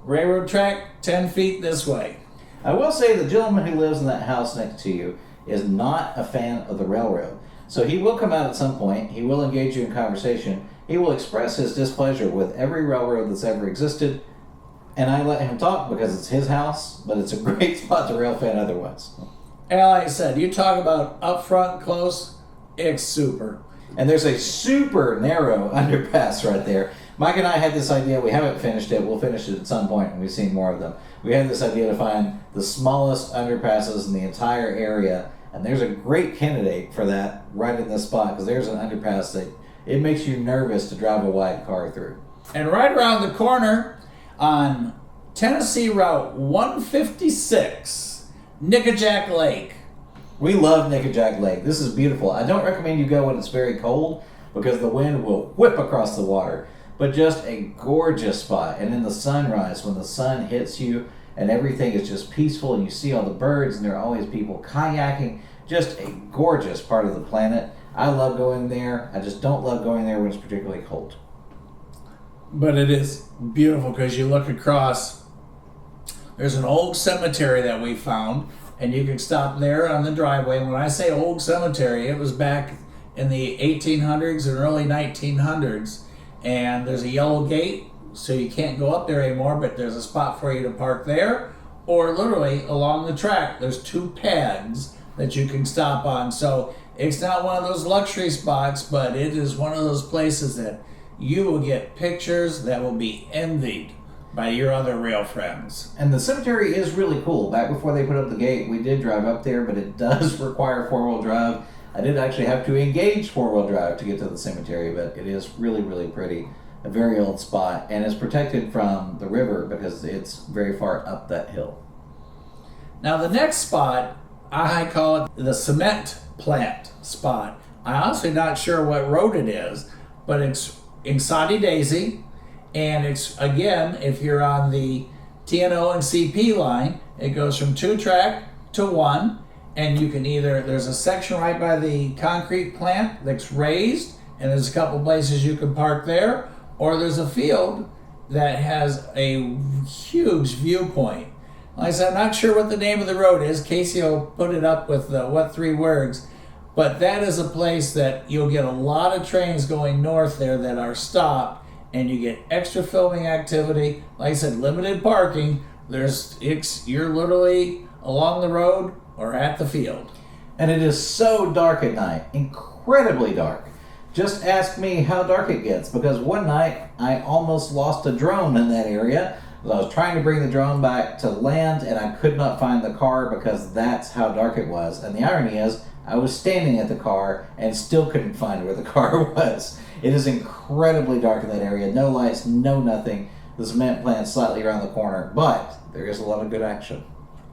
railroad track, 10 feet this way. I will say the gentleman who lives in that house next to you is not a fan of the railroad. So he will come out at some point. He will engage you in conversation. He will express his displeasure with every railroad that's ever existed. And I let him talk because it's his house, but it's a great spot to railfan otherwise. And like I said, you talk about up front, close, it's super. And there's a super narrow underpass right there. Mike and I had this idea. We haven't finished it. We'll finish it at some point, and we've seen more of them. We had this idea to find the smallest underpasses in the entire area, and there's a great candidate for that right in this spot, because there's an underpass that it makes you nervous to drive a wide car through. And right around the corner on Tennessee Route 156, Nickajack Lake. We love Nickajack Lake. This is beautiful. I don't recommend you go when it's very cold, because the wind will whip across the water. But just a gorgeous spot. And in the sunrise, when the sun hits you and everything is just peaceful and you see all the birds and there are always people kayaking, just a gorgeous part of the planet. I love going there. I just don't love going there when it's particularly cold. But it is beautiful because you look across. There's an old cemetery that we found, and you can stop there on the driveway. And when I say old cemetery, it was back in the 1800s and early 1900s. and there's a yellow gate, so you can't go up there anymore, but there's a spot for you to park there. Or literally along the track, there's 2 pads that you can stop on. So it's not one of those luxury spots, but it is one of those places that you will get pictures that will be envied by your other rail friends. And the cemetery is really cool. Back before they put up the gate, we did drive up there, but it does require 4-wheel drive. I did actually have to engage 4-wheel drive to get to the cemetery, but it is really, really pretty. A very old spot, and it's protected from the river because it's very far up that hill. Now the next spot, I call it the cement plant spot. I'm honestly not sure what road it is, but it's in Soddy Daisy, and it's, again, if you're on the TNO and CP line, it goes from 2-track to 1, and you can either, there's a section right by the concrete plant that's raised, and there's a couple places you can park there, or there's a field that has a huge viewpoint. Like I said, I'm not sure what the name of the road is. Casey will put it up with what 3 words. But that is a place that you'll get a lot of trains going north there that are stopped, and you get extra filming activity. Like I said, limited parking. You're literally along the road or at the field. And it is so dark at night, incredibly dark. Just ask me how dark it gets, because one night I almost lost a drone in that area. I was trying to bring the drone back to land, and I could not find the car because that's how dark it was. And the irony is, I was standing at the car and still couldn't find where the car was. It is incredibly dark in that area. No lights, no nothing. The cement plant's slightly around the corner, but there is a lot of good action.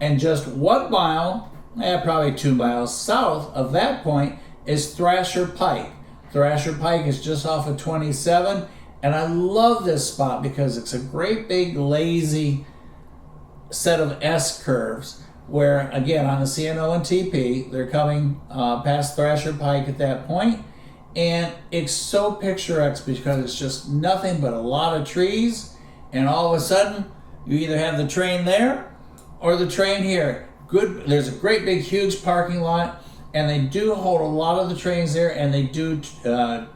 And just 1 mile, probably 2 miles south of that point is Thrasher Pike. Thrasher Pike is just off of 27, and I love this spot because it's a great big lazy set of S curves where, again, on the CNO and TP, they're coming past Thrasher Pike at that point, and it's so picturesque because it's just nothing but a lot of trees, and all of a sudden you either have the train there or the train here. There's a great big huge parking lot, and they do hold a lot of the trains there, and they do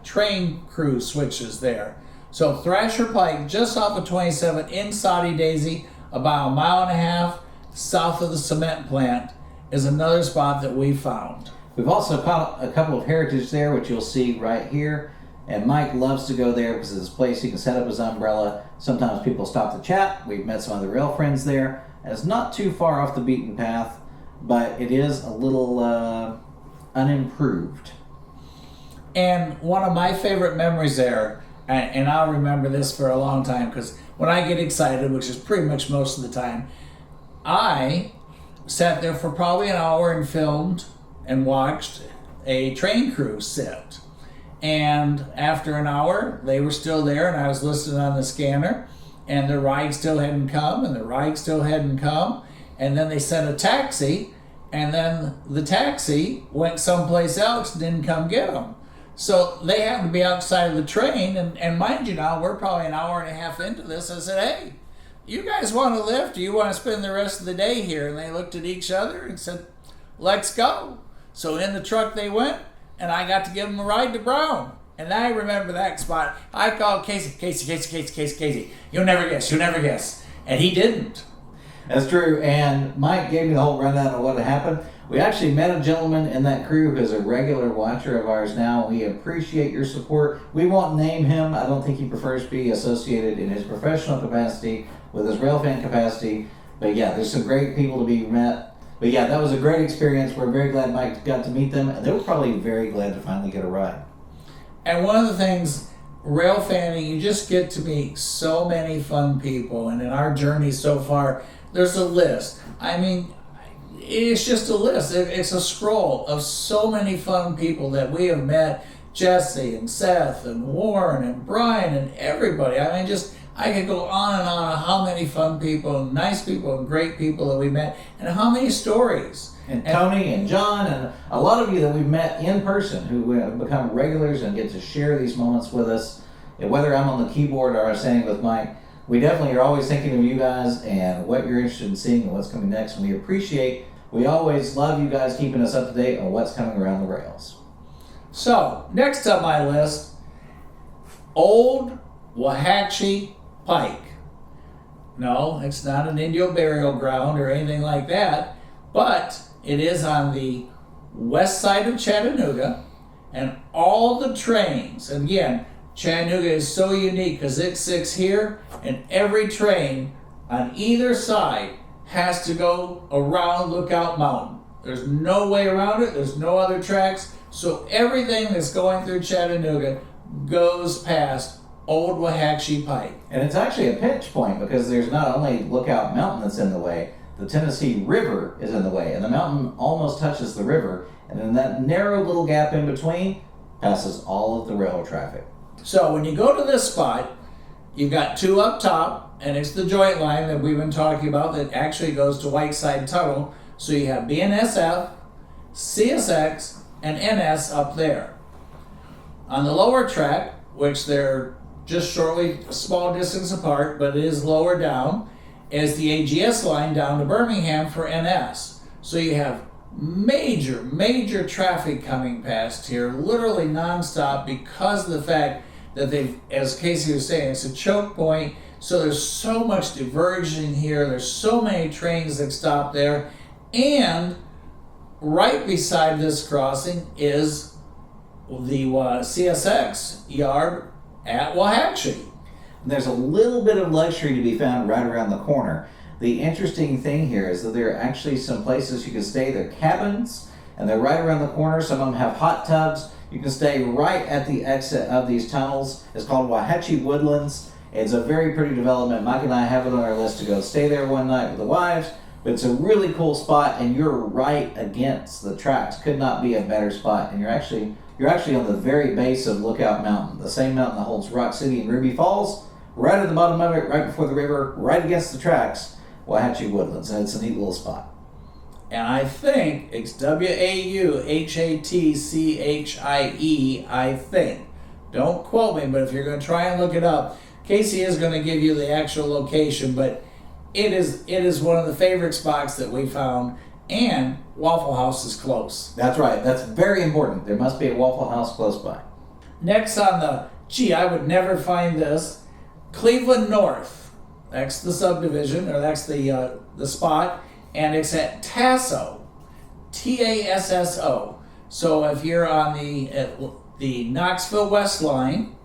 train crew switches there. So Thrasher Pike, just off of 27 in Soddy Daisy, about 1.5 miles south of the cement plant, is another spot that we found. We've also caught a couple of heritage there, which you'll see right here. And Mike loves to go there because it's a place he can set up his umbrella. Sometimes people stop to chat. We've met some other rail friends there. And it's not too far off the beaten path, but it is a little unimproved. And one of my favorite memories there, and I'll remember this for a long time, because when I get excited, which is pretty much most of the time, I sat there for probably an hour and filmed and watched a train crew sit. And after an hour, they were still there, and I was listening on the scanner, and the ride still hadn't come, and the ride still hadn't come. And then they sent a taxi, and then the taxi went someplace else and didn't come get them. So they happened to be outside of the train, and mind you now, we're probably an hour and a half into this. I said, hey, you guys want to lift? Do you want to spend the rest of the day here? And they looked at each other and said, let's go. So in the truck they went, and I got to give them a ride to Brown. And I remember that spot. I called Casey. You'll never guess. And he didn't. That's true. And Mike gave me the whole rundown of what had happened. We actually met a gentleman in that crew who's a regular watcher of ours now. We appreciate your support. We won't name him. I don't think he prefers to be associated in his professional capacity with his Railfan capacity. But yeah, there's some great people to be met. But yeah, that was a great experience. We're very glad Mike got to meet them. And they were probably very glad to finally get a ride. And one of the things, Railfanning, you just get to meet so many fun people. And in our journey so far, there's a list. I mean, it's just a list. It's a scroll of so many fun people that we have met. Jesse and Seth and Warren and Brian and everybody. I mean, I could go on and on how many fun people and nice people and great people that we met, and how many stories. And Tony and John and a lot of you that we've met in person who have become regulars and get to share these moments with us. And whether I'm on the keyboard or I'm standing with Mike, we definitely are always thinking of you guys and what you're interested in seeing and what's coming next. And we always love you guys keeping us up to date on what's coming around the rails. So, next on my list, old Waxahachie Pike. No, it's not an Indio burial ground or anything like that, but it is on the west side of Chattanooga, and all the trains, and again, Chattanooga is so unique because it sits here, and every train on either side has to go around Lookout Mountain. There's no way around it, there's no other tracks, so everything that's going through Chattanooga goes past Old Waxahachie Pike. And it's actually a pinch point because there's not only Lookout Mountain that's in the way, the Tennessee River is in the way, and the mountain almost touches the river, and in that narrow little gap in between passes all of the rail traffic. So when you go to this spot, you've got two up top, and it's the joint line that we've been talking about that actually goes to Whiteside Tunnel. So you have BNSF, CSX, and NS up there. On the lower track, which they're just shortly a small distance apart, but it is lower down, is the AGS line down to Birmingham for NS. So you have major traffic coming past here, literally nonstop, because of the fact that they've, as Casey was saying, it's a choke point, so there's so much diversion here, there's so many trains that stop there, and right beside this crossing is the CSX yard at Waxahachie. There's a little bit of luxury to be found right around the corner. The interesting thing here is that there are actually some places you can stay. They're cabins, and they're right around the corner. Some of them have hot tubs. You can stay right at the exit of these tunnels. It's called Waxahachie Woodlands. It's a very pretty development. Mike and I have it on our list to go stay there one night with the wives. But it's a really cool spot, and you're right against the tracks. Could not be a better spot. And you're actually on the very base of Lookout Mountain, the same mountain that holds Rock City and Ruby Falls. Right at the bottom of it, right before the river, right against the tracks, Waxahachie Woodlands, and it's a neat little spot. And I think it's Waxahachie, I think. Don't quote me, but if you're going to try and look it up, Casey is going to give you the actual location, but it is one of the favorite spots that we found, and Waffle House is close. That's right. That's very important. There must be a Waffle House close by. Next on the, I would never find this, Cleveland North. That's the subdivision, or that's the spot, and it's at Tasso, Tasso. So if you're on the Knoxville West line,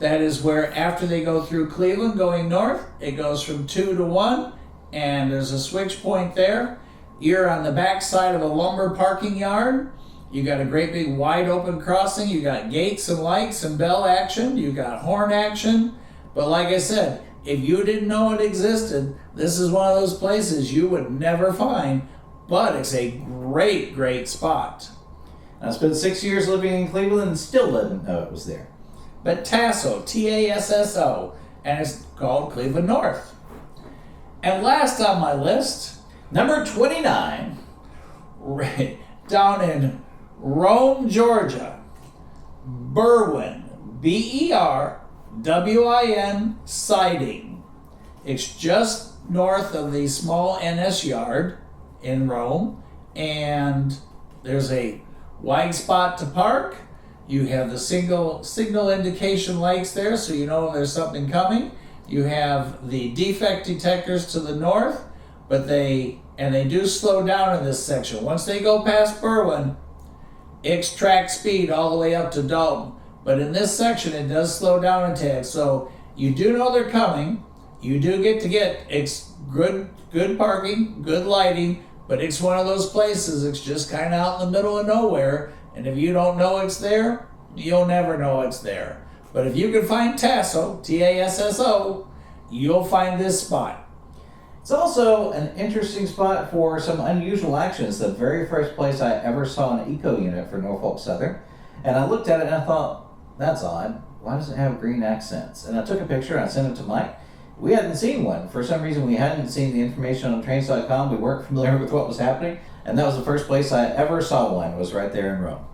that is where after they go through Cleveland going north, it goes from 2 to 1, and there's a switch point there. You're on the back side of a lumber parking yard. You got a great big wide open crossing. You got gates and lights and bell action. You got horn action. But like I said, if you didn't know it existed, this is one of those places you would never find, but it's a great spot. I spent 6 years living in Cleveland and still didn't know it was there. But Tasso, Tasso, and it's called Cleveland North. And last on my list, number 29, down in Rome, Georgia, Berwyn, Berwin siding. It's just north of the small NS yard in Rome, and there's a wide spot to park. You have the signal indication lights there, so you know there's something coming. You have the defect detectors to the north, but they do slow down in this section. Once they go past Berwyn, it's track speed all the way up to Dalton. But in this section, it does slow down a tad. So you do know they're coming. You do it's good parking, good lighting, but it's one of those places, it's just kind of out in the middle of nowhere. And if you don't know it's there, you'll never know it's there. But if you can find Tasso, Tasso, you'll find this spot. It's also an interesting spot for some unusual action. It's the very first place I ever saw an eco unit for Norfolk Southern. And I looked at it and I thought, that's odd. Why does it have green accents? And I took a picture and I sent it to Mike. We hadn't seen one. For some reason, we hadn't seen the information on trains.com. We weren't familiar with what was happening. And that was the first place I ever saw one, was right there in Rome.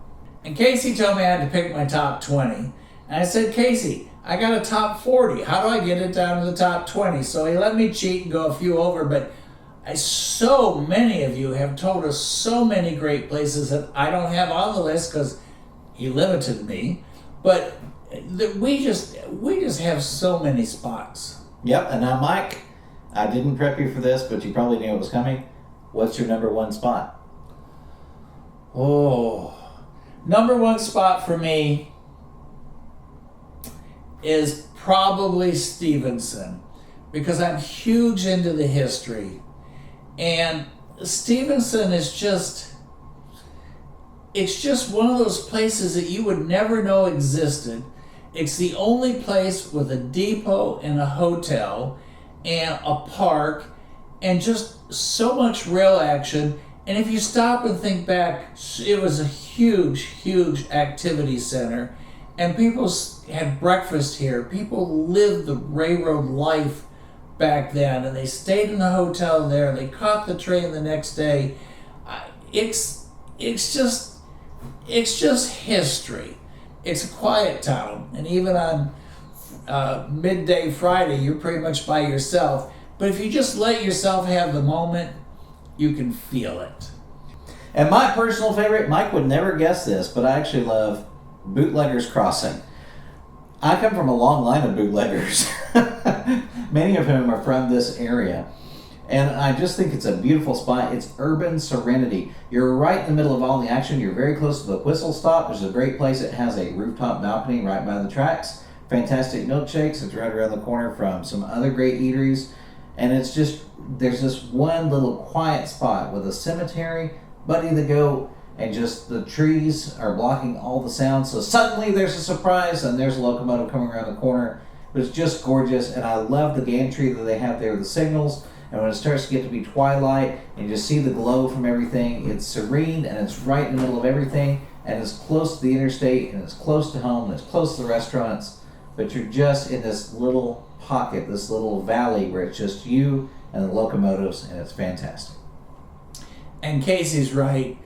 And Casey told me I had to pick my top 20. And I said, Casey, I got a top 40. How do I get it down to the top 20? So he let me cheat and go a few over, but so many of you have told us so many great places that I don't have on the list because he limited me. But we just have so many spots. Yep, and now Mike, I didn't prep you for this, but you probably knew it was coming. What's your number one spot? Oh, number one spot for me is probably Stevenson, because I'm huge into the history. And Stevenson is it's just one of those places that you would never know existed. It's the only place with a depot and a hotel and a park and just so much rail action. And if you stop and think back, it was a huge, huge activity center. And people had breakfast here. People lived the railroad life back then, and they stayed in the hotel there, and they caught the train the next day. It's just history. It's a quiet town, and even on midday Friday, you're pretty much by yourself. But if you just let yourself have the moment, you can feel it. And my personal favorite, Mike would never guess this, but I actually love Bootleggers Crossing. I come from a long line of bootleggers, many of whom are from this area. And I just think it's a beautiful spot. It's urban serenity. You're right in the middle of all the action. You're very close to the whistle stop, which is a great place. It has a rooftop balcony right by the tracks. Fantastic milkshakes. It's right around the corner from some other great eateries. And it's just, there's this one little quiet spot with a cemetery, Buddy the Goat, and just the trees are blocking all the sounds. So suddenly there's a surprise and there's a locomotive coming around the corner. But it's just gorgeous. And I love the gantry that they have there, the signals. And when it starts to get to be twilight and you just see the glow from everything, it's serene and it's right in the middle of everything, and it's close to the interstate and it's close to home and it's close to the restaurants, but you're just in this little pocket, this little valley where it's just you and the locomotives, and it's fantastic. And Casey's right.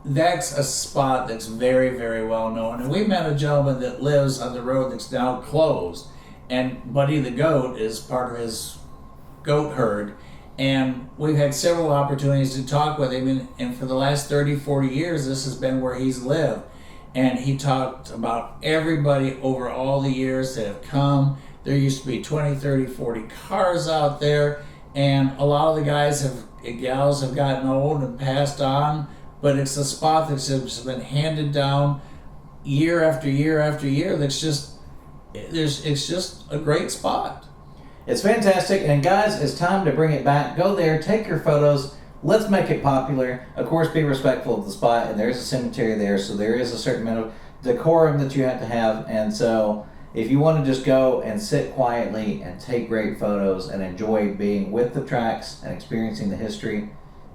That's a spot that's very, very well known. And we met a gentleman that lives on the road that's now closed, and Buddy the Goat is part of his goat herd. And we've had several opportunities to talk with him, and for the last 30, 40 years, this has been where he's lived. And he talked about everybody over all the years that have come. There used to be 20, 30, 40 cars out there, and a lot of the guys and gals have gotten old and passed on, but it's a spot that's just been handed down year after year after year. It's just a great spot. It's fantastic, and guys, it's time to bring it back. Go there, take your photos, let's make it popular. Of course, be respectful of the spot, and there's a cemetery there, so there is a certain amount of decorum that you have to have. And so if you want to just go and sit quietly and take great photos and enjoy being with the tracks and experiencing the history,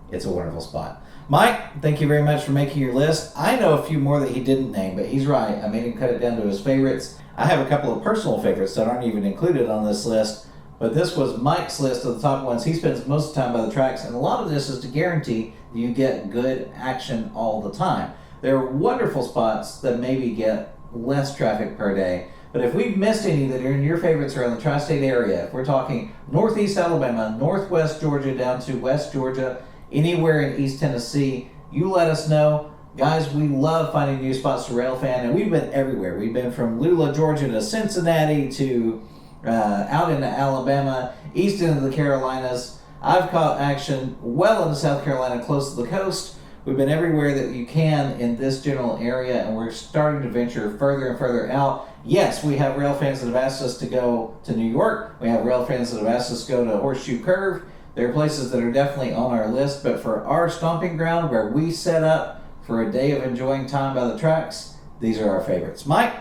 it's a wonderful spot. Mike, thank you very much for making your list. I know a few more that he didn't name, but he's right. I made him cut it down to his favorites. I have a couple of personal favorites that aren't even included on this list. But this was Mike's list of the top ones. He spends most of the time by the tracks, and a lot of this is to guarantee you get good action all the time. There are wonderful spots that maybe get less traffic per day, but if we've missed any that are in your favorites around the tri-state area, if we're talking northeast Alabama, northwest Georgia down to west Georgia, anywhere in East Tennessee, you let us know. Guys, we love finding new spots to Railfan, and we've been everywhere. We've been from Lula, Georgia to Cincinnati to out into Alabama, east into the Carolinas. I've caught action well into South Carolina, close to the coast. We've been everywhere that you can in this general area, and we're starting to venture further and further out. Yes, we have rail fans that have asked us to go to New York. We have rail fans that have asked us to go to Horseshoe Curve. There are places that are definitely on our list, but for our stomping ground where we set up for a day of enjoying time by the tracks, these are our favorites. Mike,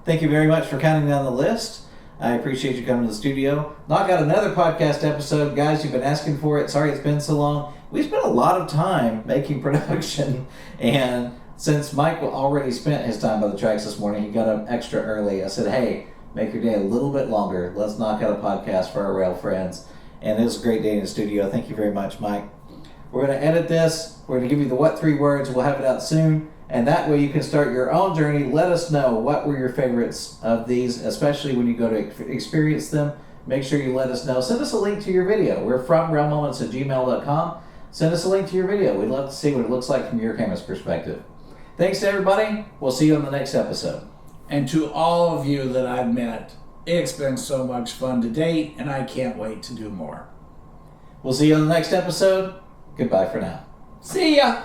thank you very much for counting down the list. I appreciate you coming to the studio. Knock out another podcast episode. Guys, you've been asking for it. Sorry it's been so long. We spent a lot of time making production, and since Mike already spent his time by the tracks this morning, he got up extra early. I said, hey, make your day a little bit longer. Let's knock out a podcast for our rail friends. And it was a great day in the studio. Thank you very much, Mike. We're going to edit this. We're going to give you the what 3 words. We'll have it out soon. And that way you can start your own journey. Let us know what were your favorites of these, especially when you go to experience them. Make sure you let us know. Send us a link to your video. We're from railmoments@gmail.com. Send us a link to your video. We'd love to see what it looks like from your camera's perspective. Thanks to everybody. We'll see you on the next episode. And to all of you that I've met, it's been so much fun to date, and I can't wait to do more. We'll see you on the next episode. Goodbye for now. See ya!